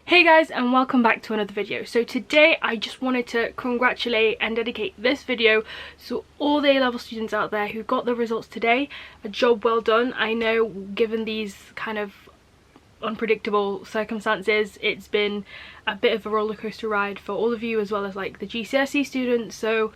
Hey guys, and welcome back to another video. So today I just wanted to congratulate and dedicate this video to all the A-level students out there who got the results today. A job well done. I know, given these kind of unpredictable circumstances, it's been a bit of a roller coaster ride for all of you, as well as like the GCSE students. So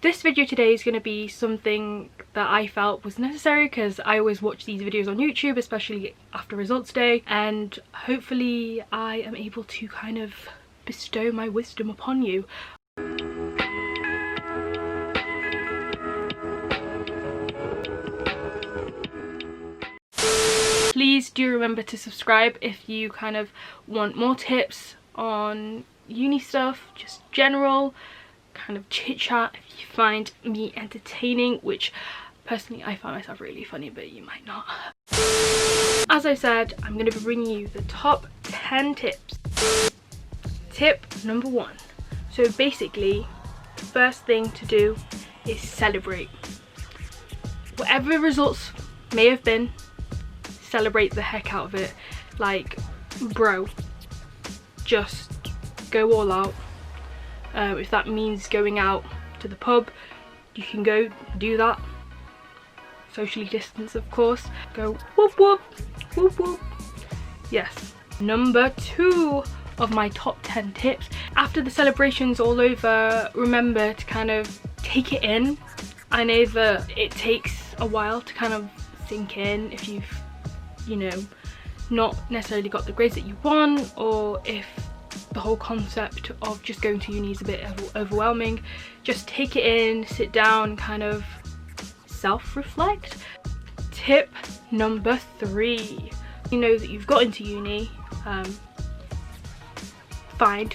this video today is going to be something that I felt was necessary, because I always watch these videos on YouTube, especially after results day, and hopefully I am able to kind of bestow my wisdom upon you. Please do remember to subscribe if you kind of want more tips on uni stuff, just general kind of chit chat. If you find me entertaining, which personally I find myself really funny, but you might not. As I said, I'm going to be bringing you the top 10 tips. Tip number 1. So basically, the first thing to do is celebrate. Whatever the results may have been, celebrate the heck out of it. Like, bro, just go all out. If that means going out to the pub, you can go do that. Socially distance, of course. Go whoop whoop whoop whoop. Yes. Number 2 of my top 10 tips. After the celebration's all over, remember to kind of take it in. I know that it takes a while to kind of sink in if you've, you know, not necessarily got the grades that you want, or if the whole concept of just going to uni is a bit overwhelming. Just take it in, sit down, kind of self-reflect. Tip number 3. You know that you've got into uni, find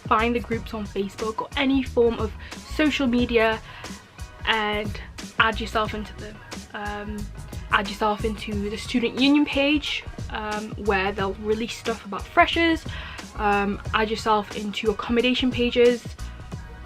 the groups on Facebook or any form of social media and add yourself into them. Add yourself into the student union page, where they'll release stuff about freshers. Add yourself into accommodation pages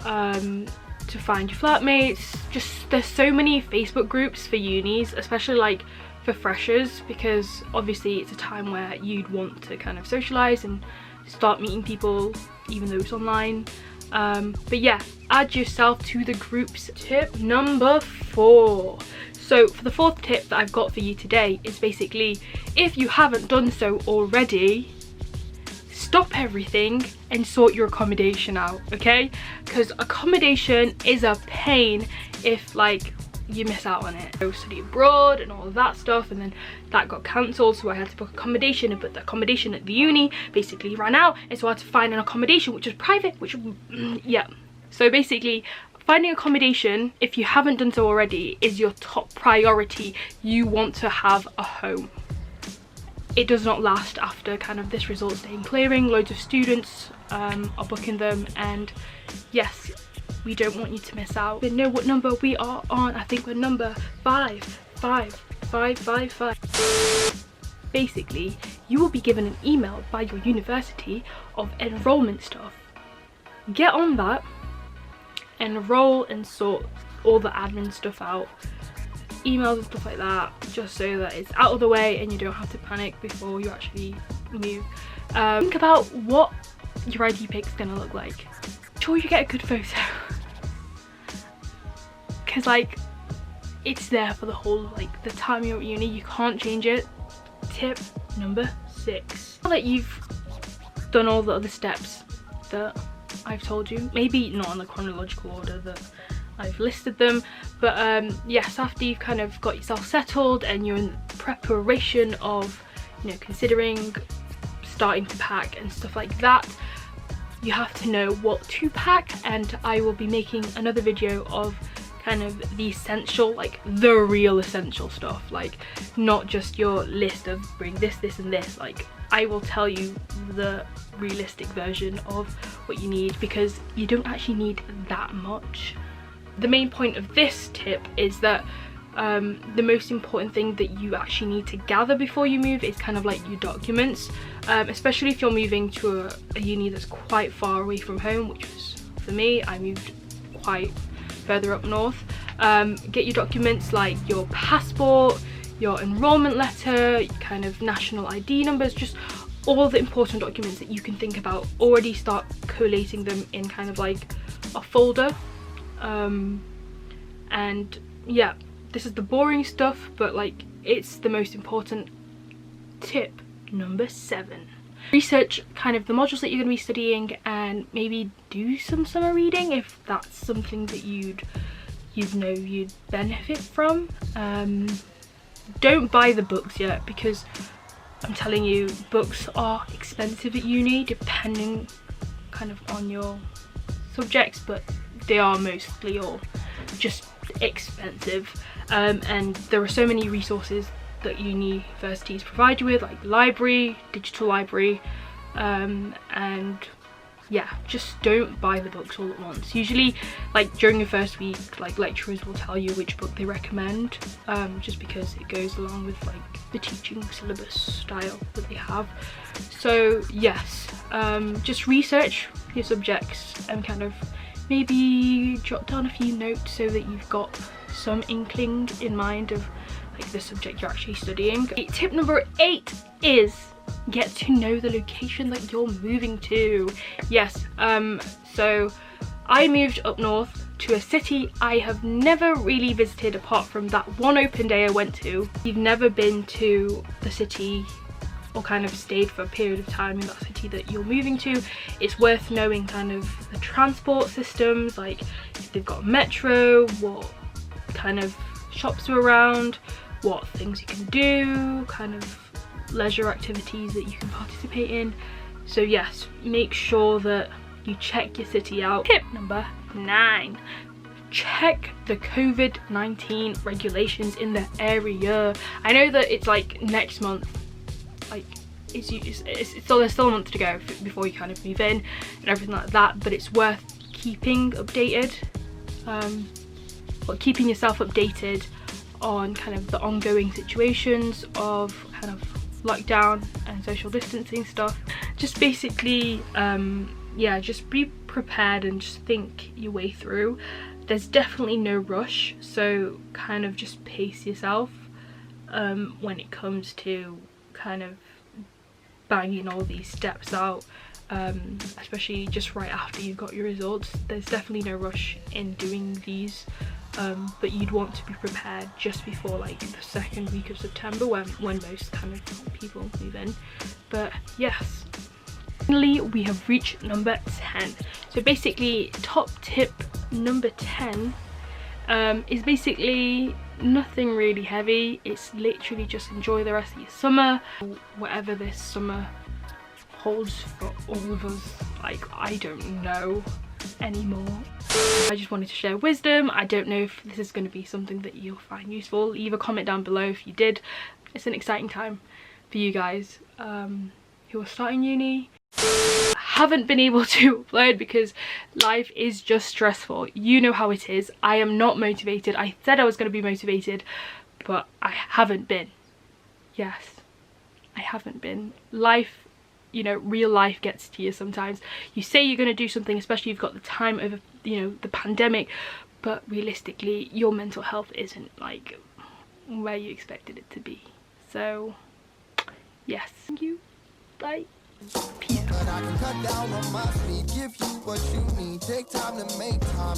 to find your flatmates. Just, there's so many Facebook groups for unis, especially like for freshers, because obviously it's a time where you'd want to kind of socialize and start meeting people, even though it's online. But yeah, add yourself to the groups. Tip number 4. So for the 4th tip that I've got for you today is basically, if you haven't done so already, stop everything and sort your accommodation out, okay? Because accommodation is a pain if like you miss out on it. I study abroad and all of that stuff, and then that got cancelled, so I had to book accommodation, but the accommodation at the uni basically ran out, and so I had to find an accommodation which was private, which yeah. So basically, finding accommodation, if you haven't done so already, is your top priority. You want to have a home. It does not last after kind of this results day and clearing. Loads of students are booking them, and yes, we don't want you to miss out. We know what number we are on. I think we're number 5. Basically, you will be given an email by your university of enrollment stuff. Get on that, enroll and sort all the admin stuff out, emails and stuff like that, just so that it's out of the way and you don't have to panic before you actually move. Think about what your ID pic is going to look like. Sure, you get a good photo, because like it's there for the whole, like, the time you're at uni. You can't change it. Tip number 6. Now that you've done all the other steps that I've told you, maybe not in the chronological order that I've listed them, but yes, after you've kind of got yourself settled and you're in preparation of, you know, considering starting to pack and stuff like that, you have to know what to pack. And I will be making another video of kind of the essential, like the real essential stuff, like not just your list of bring this, this and this. Like, I will tell you the realistic version of what you need, because you don't actually need that much. The main point of this tip is that the most important thing that you actually need to gather before you move is kind of like your documents, especially if you're moving to a uni that's quite far away from home, which was for me. I moved quite further up north. Get your documents like your passport, your enrollment letter, kind of national ID numbers, just all the important documents that you can think about, already start collating them in kind of like a folder. And yeah, this is the boring stuff, but like it's the most important. Tip number 7. Research kind of the modules that you're going to be studying and maybe do some summer reading if that's something that you'd benefit from. Don't buy the books yet, because I'm telling you, books are expensive at uni depending kind of on your subjects, but they are mostly all just expensive. And there are so many resources that universities provide you with, like library, digital library, and yeah, just don't buy the books all at once. Usually like during your first week, like lecturers will tell you which book they recommend, just because it goes along with like the teaching syllabus style that they have. So yes, just research your subjects and kind of maybe jot down a few notes so that you've got some inkling in mind of like the subject you're actually studying. Tip number 8 is get to know the location that you're moving to. Yes, so I moved up north to a city I have never really visited apart from that one open day I went to. If you've never been to the city or kind of stayed for a period of time in that city that you're moving to, it's worth knowing kind of the transport systems, like if they've got a metro, what kind of shops are around, what things you can do, kind of leisure activities that you can participate in. So yes, make sure that you check your city out. Tip number 9. Check the COVID-19 regulations in the area. I know that it's like next month, like there's still a month to go before you kind of move in and everything like that, but it's worth keeping updated, or keeping yourself updated on kind of the ongoing situations of kind of lockdown and social distancing stuff. Just basically yeah, just be prepared and just think your way through. There's definitely no rush, so kind of just pace yourself when it comes to kind of banging all these steps out, especially just right after you've got your results. There's definitely no rush in doing these, but you'd want to be prepared just before like the second week of September when most kind of people move in. But yes, finally we have reached number 10. So basically top tip number 10 is basically nothing really heavy. It's literally just enjoy the rest of your summer, whatever this summer holds for all of us. Like, I don't know anymore. I just wanted to share wisdom. I don't know if this is going to be something that you'll find useful. Leave a comment down below if you did. It's an exciting time for you guys who are starting uni. I haven't been able to upload because life is just stressful. You know how it is. I am not motivated. I said I was going to be motivated, but I haven't been. Yes, I haven't been. Life, you know, real life gets to you sometimes. You say you're going to do something, especially if you've got the time of, you know, the pandemic, but realistically your mental health isn't like where you expected it to be. So yes, thank you, bye. Peace. But I can cut down on my sleep, give you what you need, take time to make time.